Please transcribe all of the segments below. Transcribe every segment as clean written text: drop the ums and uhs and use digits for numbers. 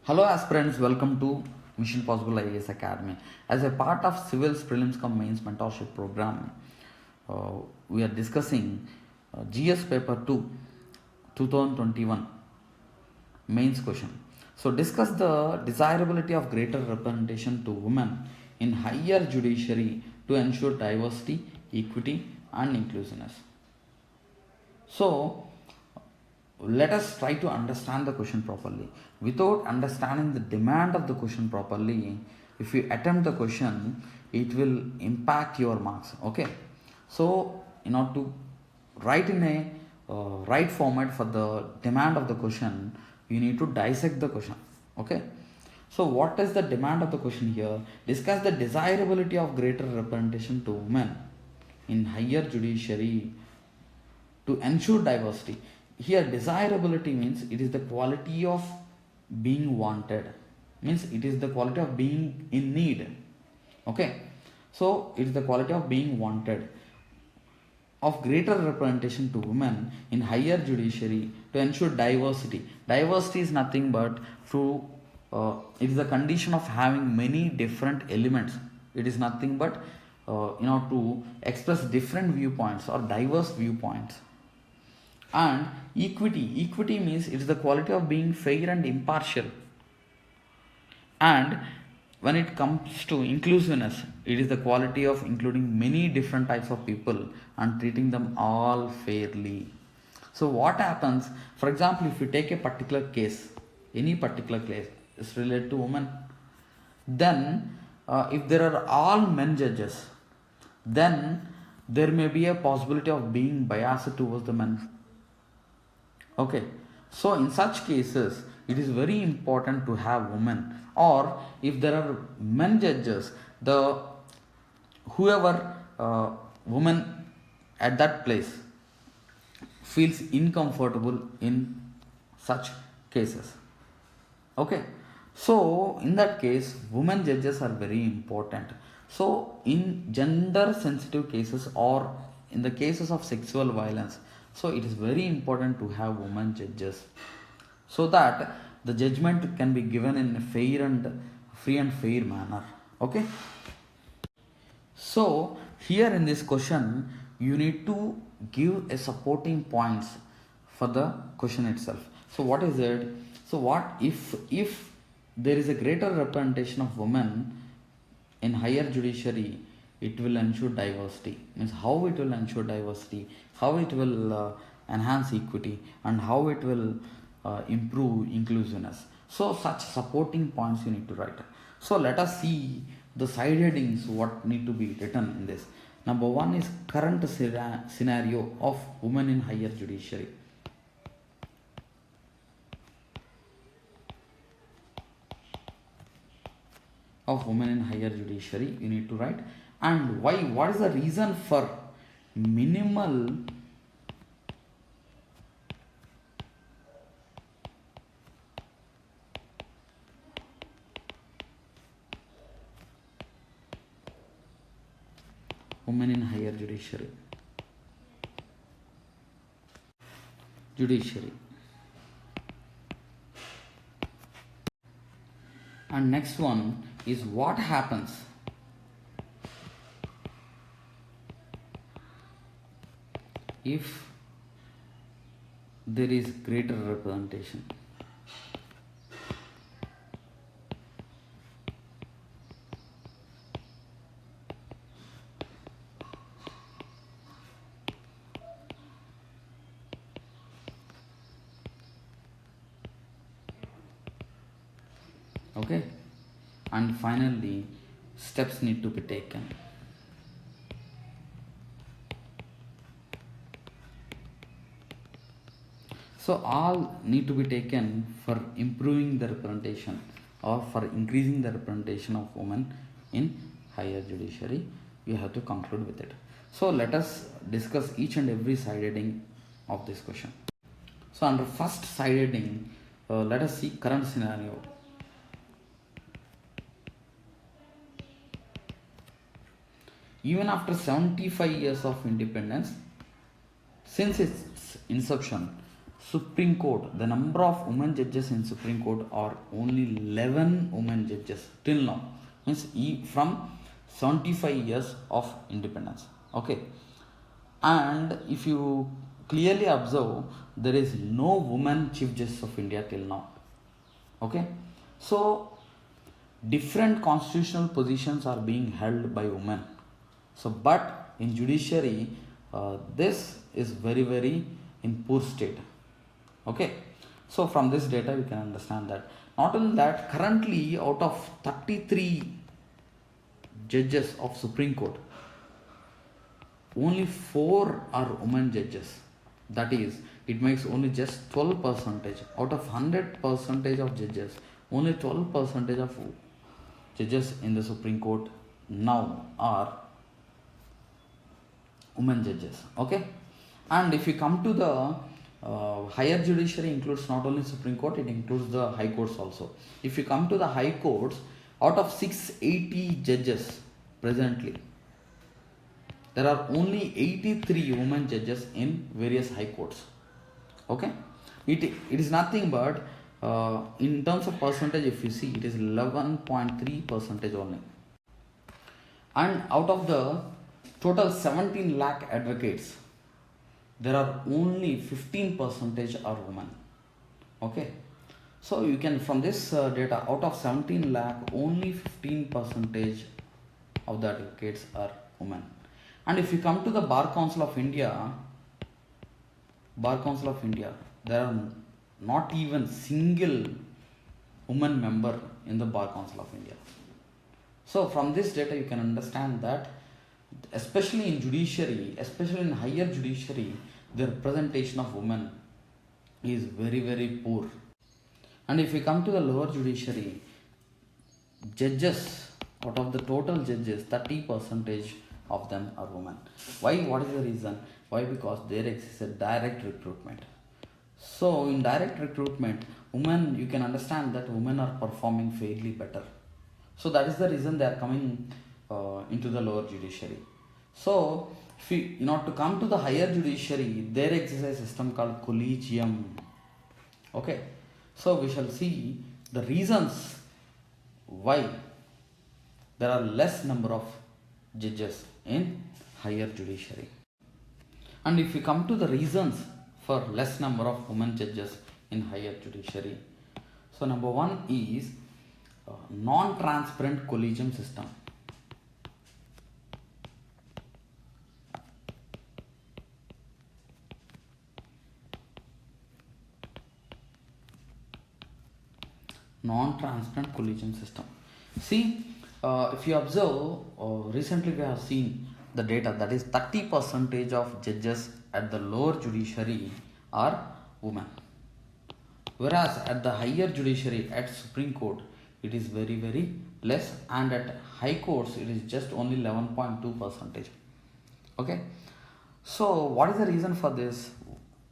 Hello aspirants, welcome to Mission Possible IAS Academy. As a part of Civil's Prelims cum Mains mentorship program, we are discussing GS paper 2 2021 mains question. So discuss the desirability of greater representation to women in higher judiciary to ensure diversity, equity and inclusiveness. So let us try to understand the question properly. Without understanding the demand of the question properly, if you attempt the question, it will impact your marks. Okay, so in order to write in a right format for the demand of the question, you need to dissect the question. Okay, so what is the demand of the question here? Discuss the desirability of greater representation to women in higher judiciary to ensure diversity. Here desirability means it is the quality of being wanted, means it is the quality of being in need. Okay, so it is the quality of being wanted of greater representation to women in higher judiciary to ensure diversity. Diversity is nothing but through it is a condition of having many different elements. It is nothing but to express different viewpoints or diverse viewpoints. And equity means it is the quality of being fair and impartial. And when it comes to inclusiveness, it is the quality of including many different types of people and treating them all fairly. So what happens, for example, if you take a particular case, any particular case is related to women, then if there are all men judges, then there may be a possibility of being biased towards the men. Okay, so in such cases, it is very important to have women, or if there are men judges, the whoever woman at that place feels uncomfortable in such cases. Okay, so in that case, women judges are very important. So in gender sensitive cases or in the cases of sexual violence, so it is very important to have women judges so that the judgment can be given in a fair and free and fair manner. Okay, so here in this question you need to give a supporting points for the question itself. So what is it? So what if there is a greater representation of women in higher judiciary, it will ensure diversity. Means how it will ensure diversity, how it will enhance equity, and how it will improve inclusiveness. So such supporting points you need to write. So let us see the side headings what need to be written in this. Number one is current scenario of women in higher judiciary. Of women in higher judiciary you need to write, and why, what is the reason for minimal women in higher judiciary. And next one is what happens if there is greater representation. Okay, and finally steps need to be taken. So all need to be taken for improving the representation or for increasing the representation of women in higher judiciary. You have to conclude with it. So let us discuss each and every side heading of this question. So under first side heading, let us see current scenario. Even after 75 years of independence, since its inception, Supreme Court, the number of women judges in Supreme Court are only 11 women judges till now. Means from 75 years of independence. Okay. And if you clearly observe, there is no woman Chief Justice of India till now. Okay. So different constitutional positions are being held by women. So, but in judiciary, this is very in poor state. Okay. So from this data you can understand that. Not only that, currently out of 33 judges of Supreme Court, only 4 are women judges. That is, it makes only just 12%. Out of 100% of judges, only 12% of judges in the Supreme Court now are women judges. Okay. And if you come to the higher judiciary, includes not only Supreme Court, it includes the high courts also. If you come to the high courts, out of 680 judges presently, there are only 83 women judges in various high courts. Okay. It is nothing but in terms of percentage, if you see, it is 11.3% only. And out of the total 17 lakh advocates, there are only 15% are women. Okay. So you can, from this data, out of 17 lakh, only 15% of the advocates are women. And if you come to the Bar Council of India, there are not even single woman member in the Bar Council of India. So from this data you can understand that especially in judiciary, especially in higher judiciary, the representation of women is very poor. And if you come to the lower judiciary, judges, out of the total judges, 30% of them are women. Why? What is the reason? Why? Because there exists a direct recruitment. So in direct recruitment, women, you can understand that women are performing fairly better. So that is the reason they are coming into the lower judiciary. So if you, in order to come to the higher judiciary, there exists a system called collegium. Okay. So we shall see the reasons why there are less number of judges in higher judiciary. And if we come to the reasons for less number of women judges in higher judiciary, so number one is non-transparent collegium system. Non-transparent collegium system. See, if you observe, recently we have seen the data, that is 30% of judges at the lower judiciary are women, whereas at the higher judiciary, at Supreme Court, it is very less, and at high courts it is just only 11.2%. Okay. So what is the reason for this?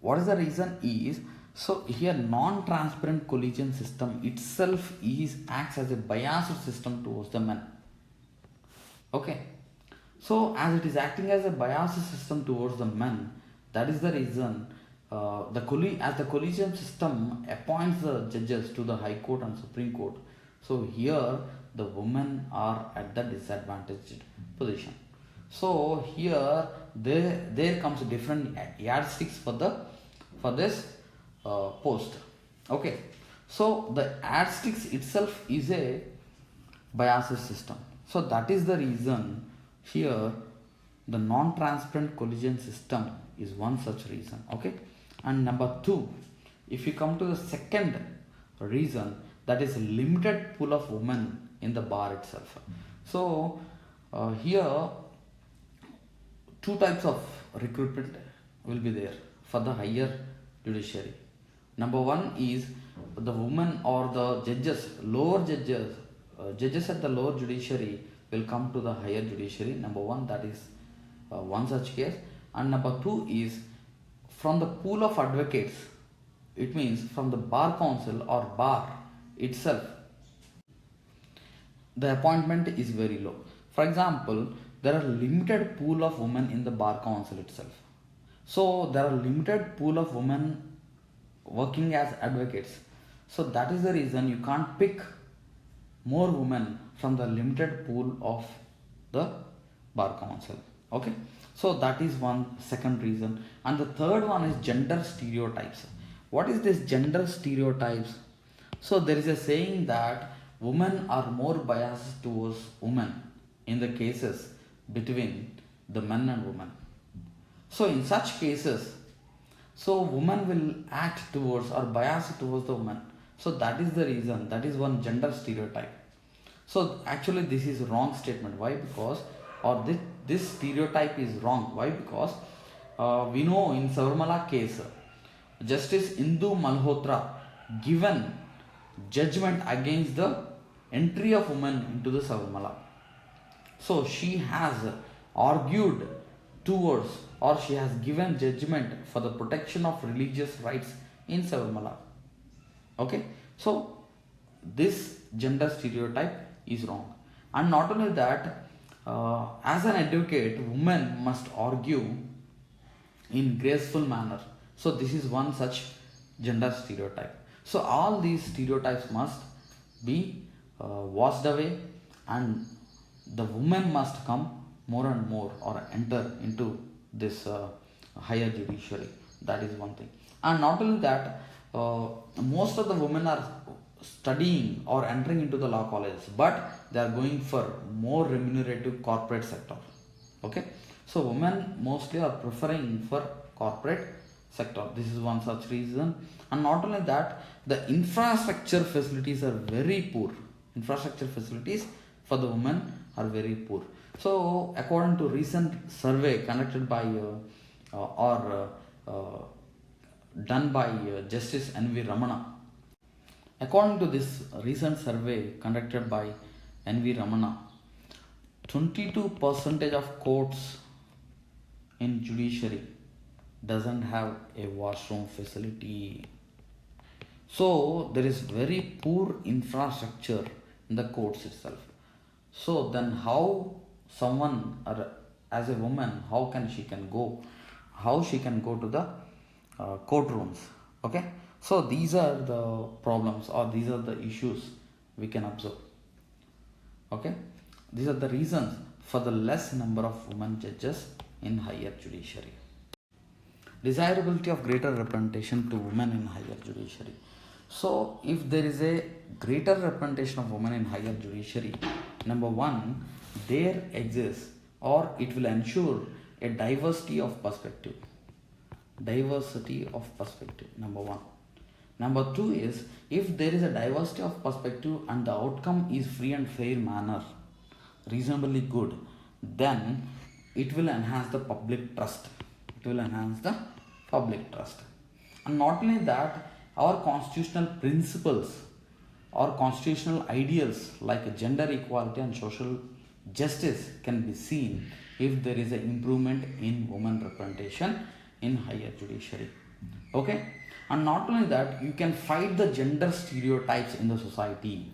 What is the reason is, so here non-transparent collegium system itself acts as a biased system towards the men. Okay. So as it is acting as a biased system towards the men, that is the reason as the collegium system appoints the judges to the High Court and Supreme Court. So here the women are at the disadvantaged position. So here there comes different yardsticks for this post. Okay. So the yardsticks itself is a biased system. So that is the reason here the non-transparent collegium system is one such reason. Okay. And number two, if you come to the second reason, that is limited pool of women in the bar itself. So here two types of recruitment will be there for the higher judiciary. Number one is the women or the judges, judges at the lower judiciary will come to the higher judiciary. Number one, that is one such case. And number two is from the pool of advocates, it means from the bar council or bar itself, the appointment is very low. For example, there are limited pool of women in the bar council itself. So there are limited pool of women working as advocates. So that is the reason you can't pick more women from the limited pool of the bar council. Okay, so that is one second reason. And the third one is gender stereotypes. What is this gender stereotypes? So there is a saying that women are more biased towards women in the cases between the men and women. So in such cases, so women will act towards or bias towards the woman. So that is the reason, that is one gender stereotype. So actually this is wrong statement. Why? Because or this stereotype is wrong. Why? Because we know in Savarmala case, Justice Indu Malhotra given judgment against the entry of women into the Savarmala. So she has argued towards or she has given judgment for the protection of religious rights in Savarmala. Okay, so this gender stereotype is wrong. And not only that, as an advocate, women must argue in graceful manner. So this is one such gender stereotype. So all these stereotypes must be washed away, and the women must come more and more or enter into this higher judiciary. That is one thing. And not only that, most of the women are studying or entering into the law colleges, but they are going for more remunerative corporate sector. Okay, so women mostly are preferring for corporate sector. This is one such reason. And not only that, the infrastructure facilities are very poor. Infrastructure facilities for the women are very poor. So according to recent survey conducted by done by Justice N.V. Ramana. According to this recent survey conducted by N.V. Ramana, 22% of courts in judiciary doesn't have a washroom facility. So there is very poor infrastructure in the courts itself. So then how someone or as a woman, how she can go to the courtrooms? Okay, so these are the problems or these are the issues we can observe. Okay, these are the reasons for the less number of women judges in higher judiciary. Desirability of greater representation to women in higher judiciary. So if there is a greater representation of women in higher judiciary, number one, there exists or it will ensure a diversity of perspective. Diversity of perspective, number one. Number two is, if there is a diversity of perspective and the outcome is free and fair manner, reasonably good, then it will enhance the public trust. It will enhance the public trust. And not only that, our constitutional principles or constitutional ideals like gender equality and social justice can be seen if there is an improvement in women representation in higher judiciary. Okay, and not only that, you can fight the gender stereotypes in the society.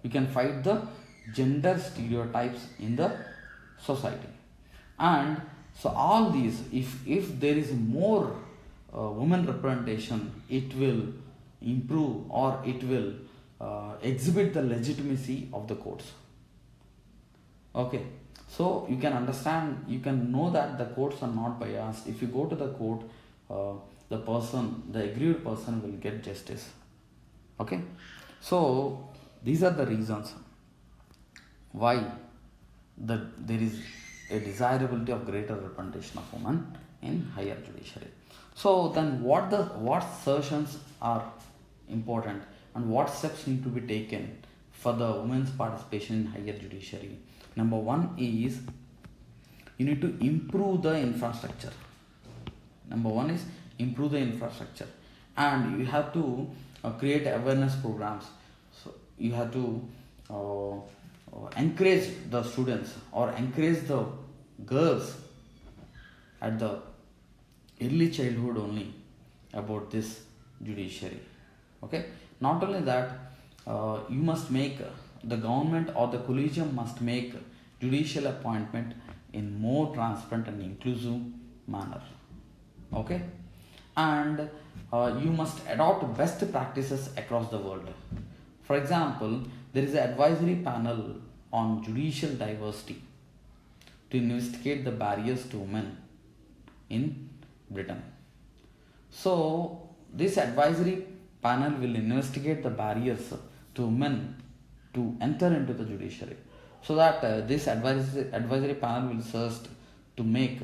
You can fight the gender stereotypes in the society. And so all these, if there is more women representation, it will improve or it will exhibit the legitimacy of the courts. Okay, so you can understand, you can know that the courts are not biased. If you go to the court, the aggrieved person will get justice. Okay, so these are the reasons why there is a desirability of greater representation of women in higher judiciary. So then what sessions are important and what steps need to be taken for the women's participation in higher judiciary? Number one is, you need to improve the infrastructure. Number one is improve the infrastructure, and you have to create awareness programs. So you have to encourage the students or encourage the girls at the early childhood only about this judiciary. Okay, not only that, you must make the government or the collegium must make judicial appointment in more transparent and inclusive manner. Okay, and you must adopt best practices across the world. For example, there is an advisory panel on judicial diversity to investigate the barriers to women in Britain. So, this advisory panel will investigate the barriers to women to enter into the judiciary. So that this advisory panel will search to make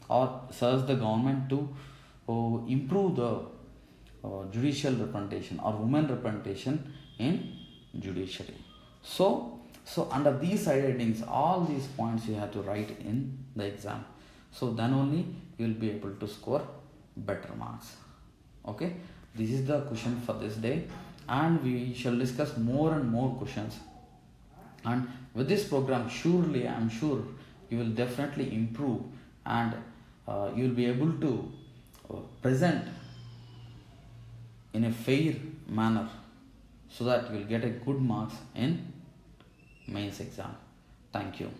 or search the government to improve the judicial representation or women representation in judiciary. So under these side headings, all these points you have to write in the exam. So then only you will be able to score better marks. Okay, this is the question for this day, and we shall discuss more and more questions. And with this program, surely I am sure you will definitely improve, and you will be able to present in a fair manner, so that you will get a good marks in mains exam. Thank you.